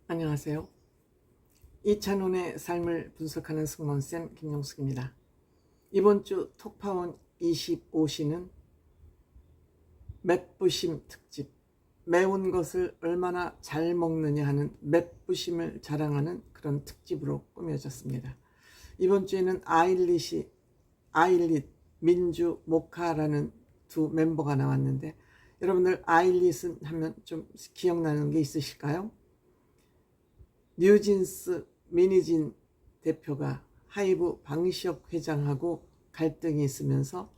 안녕하세요. 이찬원의 삶을 분석하는 승무원쌤 김용숙입니다. 이번 주 톡파원 25시는 맵부심 특집, 매운 것을 얼마나 잘 먹느냐 하는 맵부심을 자랑하는 그런 특집으로 꾸며졌습니다. 이번 주에는 아일릿, 민주, 모카라는 두 멤버가 나왔는데, 여러분들 아일릿은 하면 좀 기억나는 게 있으실까요? 뉴진스 미니진 대표가 하이브 방시혁 회장하고 갈등이 있으면서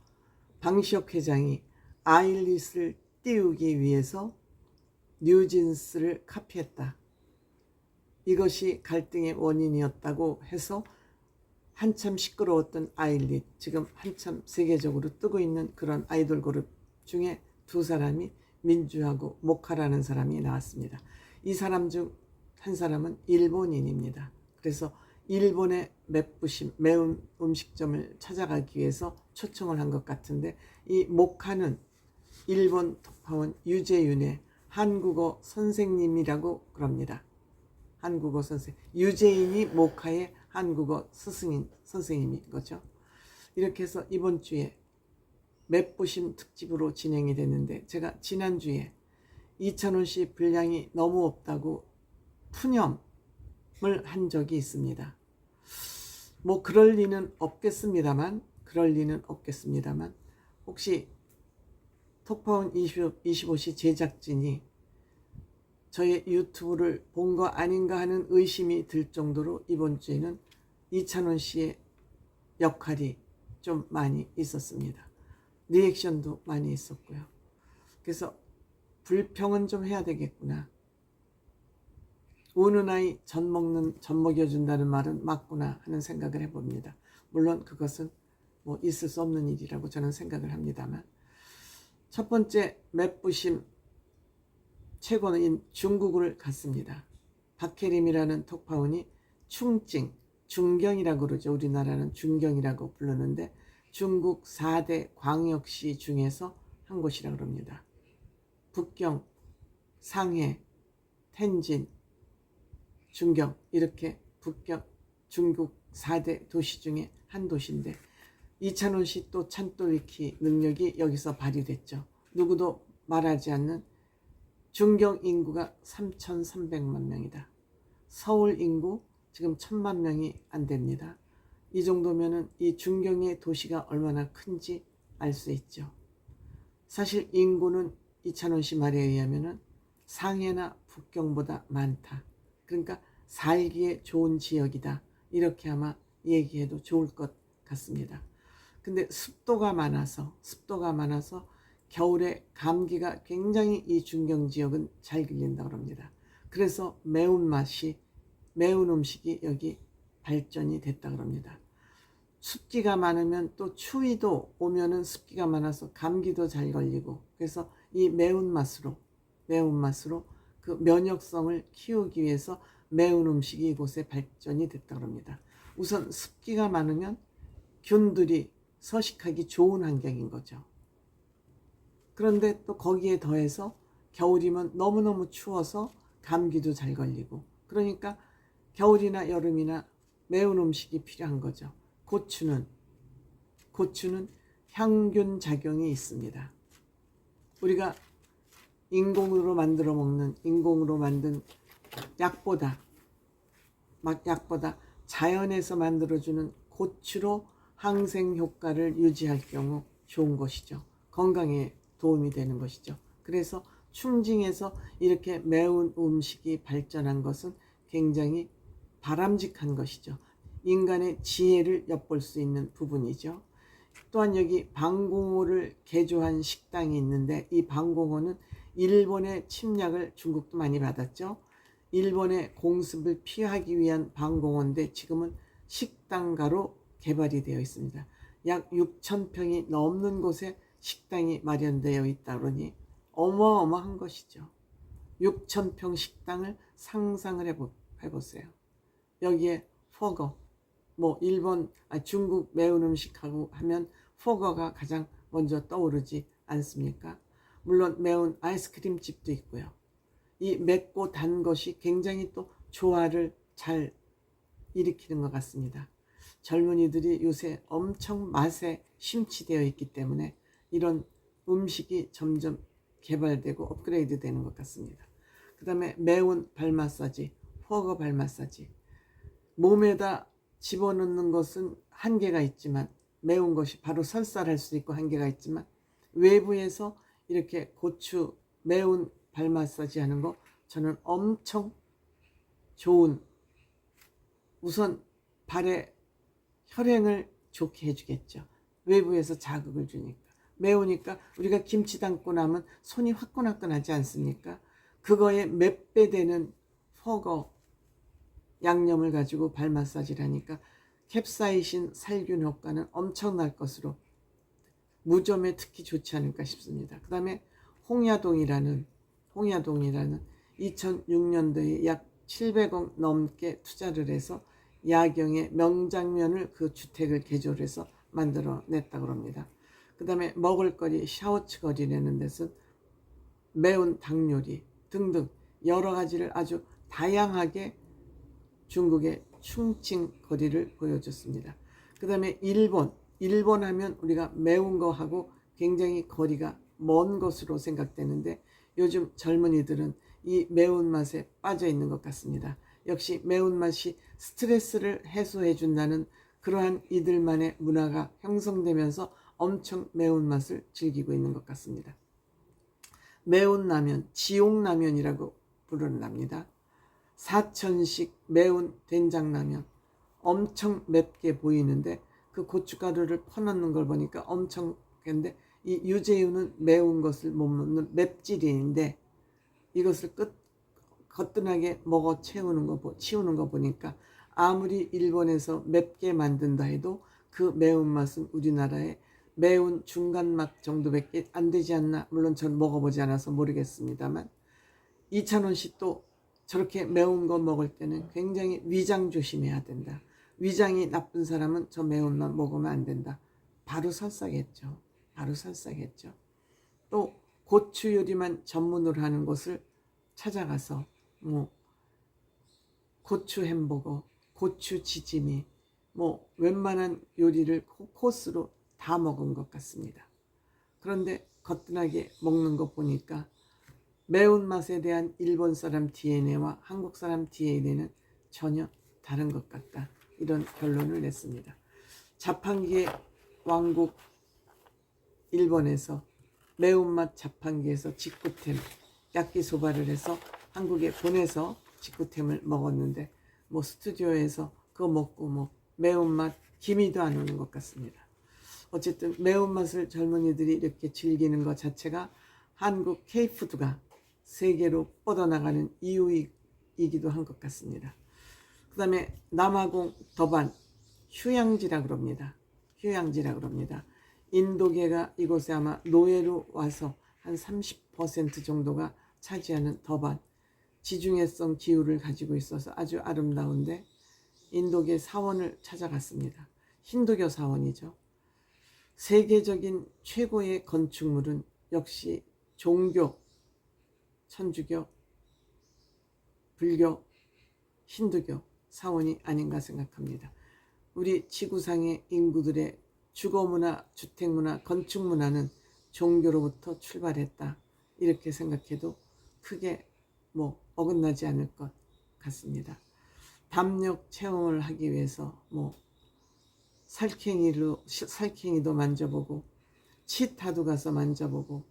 방시혁 회장이 아일릿을 띄우기 위해서 뉴진스를 카피했다. 이것이 갈등의 원인이었다고 해서 한참 시끄러웠던 아일릿, 지금 한참 세계적으로 뜨고 있는 그런 아이돌 그룹 중에 두 사람이 민주하고 모카라는 사람이 나왔습니다. 이 사람 중 한 사람은 일본인입니다. 그래서 일본의 맵부심, 매운 음식점을 찾아가기 위해서 초청을 한 것 같은데, 이 모카는 일본 톡파원 유재윤의 한국어 선생님이라고 그럽니다. 한국어 선생, 유재인이 모카의 한국어 선생님인 거죠. 이렇게 해서 이번 주에 맵부심 특집으로 진행이 됐는데, 제가 지난주에 이찬원 씨 분량이 너무 없다고 푸념을 한 적이 있습니다. 뭐 그럴 리는 없겠습니다만 혹시 톡파원 25시 제작진이 저의 유튜브를 본 거 아닌가 하는 의심이 들 정도로 이번 주에는 이찬원 씨의 역할이 좀 많이 있었습니다. 리액션도 많이 있었고요. 그래서 불평은 좀 해야 되겠구나. 우는 아이 젖 먹여준다는 말은 맞구나 하는 생각을 해봅니다. 물론 그것은 뭐 있을 수 없는 일이라고 저는 생각을 합니다만, 첫 번째 맵부심 최고인 중국을 갔습니다. 박혜림이라는 톡파원이 중경이라고 그러죠. 우리나라는 중경이라고 부르는데 중국 4대 광역시 중에서 한 곳이라고 합니다. 북경, 상해, 텐진, 중경, 이렇게 북경, 중국 4대 도시 중에 한 도시인데, 이찬원 씨 또 찬또위키 능력이 여기서 발휘됐죠. 누구도 말하지 않는 중경 인구가 3,300만 명이다. 서울 인구 지금 1,000만 명이 안 됩니다. 이 정도면은 이 중경의 도시가 얼마나 큰지 알 수 있죠. 사실 인구는 이찬원 씨 말에 의하면은 상해나 북경보다 많다. 그러니까 살기에 좋은 지역이다. 이렇게 아마 얘기해도 좋을 것 같습니다. 근데 습도가 많아서 겨울에 감기가 굉장히 이 중경 지역은 잘 길린다고 합니다. 그래서 매운 음식이 여기 발전이 됐다고 합니다. 습기가 많으면 또 추위도 오면은 습기가 많아서 감기도 잘 걸리고, 그래서 이 매운맛으로 그 면역성을 키우기 위해서 매운 음식이 이곳에 발전이 됐다고 합니다. 우선 습기가 많으면 균들이 서식하기 좋은 환경인 거죠. 그런데 또 거기에 더해서 겨울이면 너무너무 추워서 감기도 잘 걸리고, 그러니까 겨울이나 여름이나 매운 음식이 필요한 거죠. 고추는 향균 작용이 있습니다. 우리가 인공으로 만든 약보다 자연에서 만들어주는 고추로 항생 효과를 유지할 경우 좋은 것이죠. 건강에 도움이 되는 것이죠. 그래서 충징에서 이렇게 매운 음식이 발전한 것은 굉장히 바람직한 것이죠. 인간의 지혜를 엿볼 수 있는 부분이죠. 또한 여기 방공호를 개조한 식당이 있는데, 이 방공호는 일본의 침략을 중국도 많이 받았죠. 일본의 공습을 피하기 위한 방공호인데 지금은 식당가로 개발이 되어 있습니다. 약 6,000평이 넘는 곳에 식당이 마련되어 있다 그러니 어마어마한 것이죠. 6,000평 식당을 상상을 해보세요. 여기에 포거, 중국 매운 음식하고 하면 포거가 가장 먼저 떠오르지 않습니까? 물론 매운 아이스크림 집도 있고요. 이 맵고 단 것이 굉장히 또 조화를 잘 일으키는 것 같습니다. 젊은이들이 요새 엄청 맛에 심취되어 있기 때문에 이런 음식이 점점 개발되고 업그레이드 되는 것 같습니다. 그 다음에 매운 발 마사지, 훠거 발 마사지. 몸에다 집어넣는 것은 한계가 있지만, 매운 것이 바로 설사할 수 있고 한계가 있지만, 외부에서 이렇게 고추 매운 발 마사지 하는 거 저는 엄청 좋은, 우선 발의 혈행을 좋게 해주겠죠. 외부에서 자극을 주니까. 매우니까 우리가 김치 담고 나면 손이 화끈화끈하지 않습니까? 그거에 몇 배 되는 훠거 양념을 가지고 발 마사지를 하니까 캡사이신 살균 효과는 엄청날 것으로 무좀에 특히 좋지 않을까 싶습니다. 그 다음에 홍야동이라는 2006년도에 약 700억 넘게 투자를 해서 야경의 명장면을 그 주택을 개조를 해서 만들어냈다고 합니다. 그 다음에 먹을거리 샤오츠거리라는 데서 매운 닭요리 등등 여러 가지를 아주 다양하게 중국의 충칭 거리를 보여줬습니다. 그 다음에 일본 하면 우리가 매운 거하고 굉장히 거리가 먼 것으로 생각되는데 요즘 젊은이들은 이 매운맛에 빠져 있는 것 같습니다. 역시 매운맛이 스트레스를 해소해 준다는 그러한 이들만의 문화가 형성되면서 엄청 매운맛을 즐기고 있는 것 같습니다. 매운 라면, 지옥라면이라고 부른답니다. 사천식 매운 된장라면, 엄청 맵게 보이는데 그 고춧가루를 퍼넣는 걸 보니까 엄청 근데 이 유재윤은 매운 것을 못 먹는 맵찔인데 이것을 거뜬하게 먹어 치우는 거 보니까 아무리 일본에서 맵게 만든다 해도 그 매운맛은 우리나라의 매운 중간맛 정도밖에 안 되지 않나. 물론 전 먹어보지 않아서 모르겠습니다만 이찬원 씨 또 저렇게 매운 거 먹을 때는 굉장히 위장 조심해야 된다. 위장이 나쁜 사람은 저 매운맛 먹으면 안 된다. 바로 설사겠죠. 또 고추 요리만 전문으로 하는 곳을 찾아가서 뭐 고추 햄버거, 고추 지짐이 뭐 웬만한 요리를 코스로 다 먹은 것 같습니다. 그런데 거뜬하게 먹는 것 보니까 매운맛에 대한 일본 사람 DNA와 한국 사람 DNA는 전혀 다른 것 같다. 이런 결론을 냈습니다. 자판기의 왕국 일본에서 매운맛 자판기에서 직구템 야끼소바를 해서 한국에 보내서 직구템을 먹었는데 뭐 스튜디오에서 그거 먹고 뭐 매운맛 기미도 안 오는 것 같습니다. 어쨌든 매운맛을 젊은이들이 이렇게 즐기는 것 자체가 한국 K푸드가 세계로 뻗어나가는 이유이기도 한 것 같습니다. 그 다음에 남아공 더반 휴양지라고 합니다. 인도계가 이곳에 아마 노예로 와서 한 30% 정도가 차지하는 더반, 지중해성 기후를 가지고 있어서 아주 아름다운데 인도계 사원을 찾아갔습니다. 힌두교 사원이죠. 세계적인 최고의 건축물은 역시 종교, 천주교, 불교, 힌두교 사원이 아닌가 생각합니다. 우리 지구상의 인구들의 주거문화, 주택문화, 건축문화는 종교로부터 출발했다. 이렇게 생각해도 크게 뭐 어긋나지 않을 것 같습니다. 담력 체험을 하기 위해서 뭐 살쾡이도 만져보고 치타도 가서 만져보고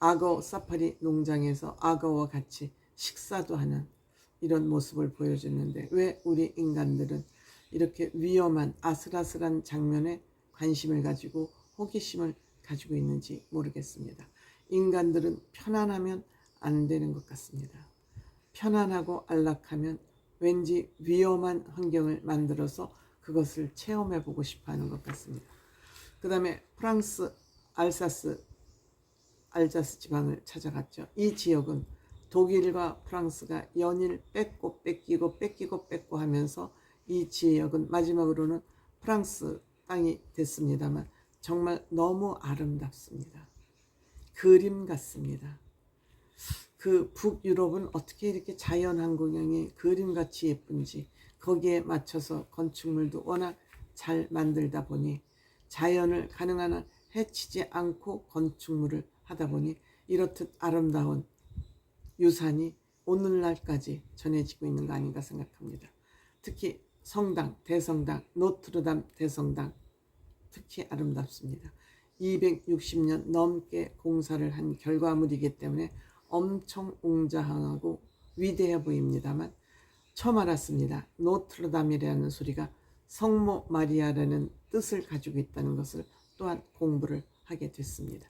악어 사파리 농장에서 악어와 같이 식사도 하는 이런 모습을 보여주는데 왜 우리 인간들은 이렇게 위험한 아슬아슬한 장면에 관심을 가지고 호기심을 가지고 있는지 모르겠습니다. 인간들은 편안하면 안 되는 것 같습니다. 편안하고 안락하면 왠지 위험한 환경을 만들어서 그것을 체험해보고 싶어하는 것 같습니다. 그 다음에 프랑스 알자스 지방을 찾아갔죠. 이 지역은 독일과 프랑스가 연일 뺏기고 하면서 이 지역은 마지막으로는 프랑스 땅이 됐습니다만 정말 너무 아름답습니다. 그림 같습니다. 그 북유럽은 어떻게 이렇게 자연 환경이 그림같이 예쁜지, 거기에 맞춰서 건축물도 워낙 잘 만들다 보니 자연을 가능한 한 해치지 않고 건축물을 하다 보니 이렇듯 아름다운 유산이 오늘날까지 전해지고 있는 거 아닌가 생각합니다. 특히 성당, 대성당, 노트르담 대성당 특히 아름답습니다. 260년 넘게 공사를 한 결과물이기 때문에 엄청 웅장하고 위대해 보입니다만 처음 알았습니다. 노트르담이라는 소리가 성모 마리아라는 뜻을 가지고 있다는 것을 또한 공부를 하게 됐습니다.